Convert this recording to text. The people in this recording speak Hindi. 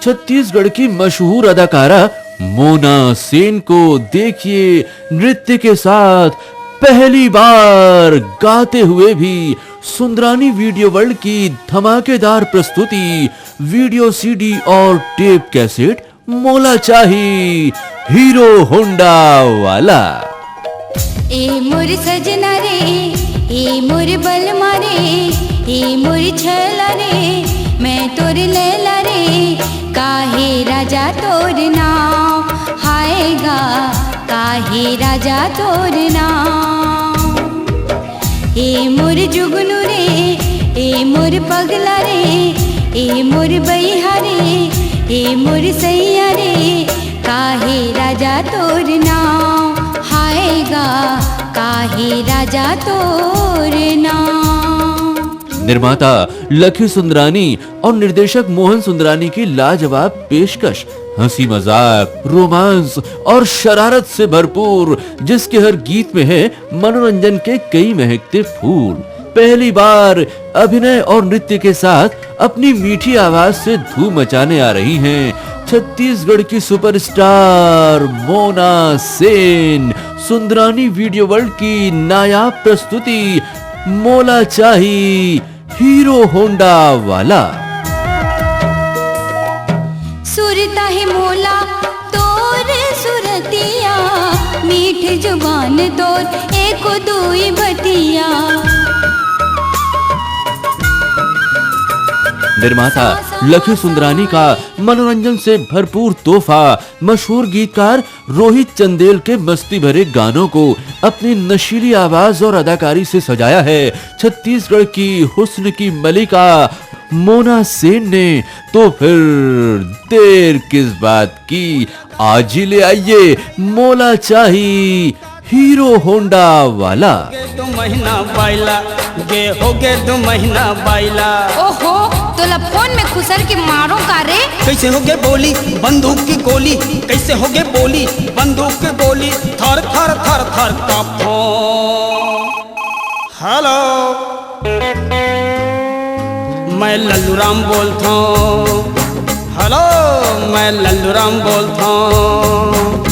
छत्तीसगढ़ की मशहूर अदाकारा मोना सेन को देखिए नृत्य के साथ पहली बार गाते हुए भी। सुंदरानी वीडियो वर्ल्ड की धमाकेदार प्रस्तुति, वीडियो सीडी और टेप कैसेट मोला चाही हीरो होंडा वाला। ए मोर सजना रे, ए मोर बलमा रे, ए मोर छला रे, मैं तोर लैला रे, काहे राजा तोर नाम हायगा, काहे राजा तोर नाम। ए मोर जुगनू रे, ए मोर पगला रे, ए मोर बैहा रे, ए मोर सैया रे, काहे राजा तोर नाम हायगा, काहे राजा तोर नाम। निर्माता लकी सुंदरानी और निर्देशक मोहन सुंदरानी की लाजवाब पेशकश, हंसी मजाक, रोमांस और शरारत से भरपूर, जिसके हर गीत में है मनोरंजन के कई महकते फूल। पहली बार अभिनय और नृत्य के साथ अपनी मीठी आवाज से धूम मचाने आ रही हैं छत्तीसगढ़ की superstar Mona Sen. Sundarani video world की नायाब प्रस्तुति मोला चाही हीरो होंडा वाला। सुरता है मोला तोर सुरतिया, मीठ जुबान तोर एक दुई बतिया। निर्माता लकी सुंदरानी का मनोरंजन से भरपूर तोहफा मशहूर गीतकार रोहित चंदेल के मस्ती भरे गानों को अपनी नशीली आवाज और अदाकारी से सजाया है छत्तीसगढ़ की हुस्न की मलिका मोना सेन ने। तो फिर देर किस बात की, आज ही ले आइए मोला चाही हीरो होंडा वाला। 2 महीना बाइला गे हो गे 2 महीना बाइला। ओहो तोला फोन में खुसर के मारो का रे। कैसे हो गे बोली बंदूक की गोली, कैसे हो गे बोली बंदूक की गोली, थर थर थर थर कांपो। हेलो मैं लल्लू राम बोलता हूँ, हेलो मैं लल्लू राम बोलता हूँ।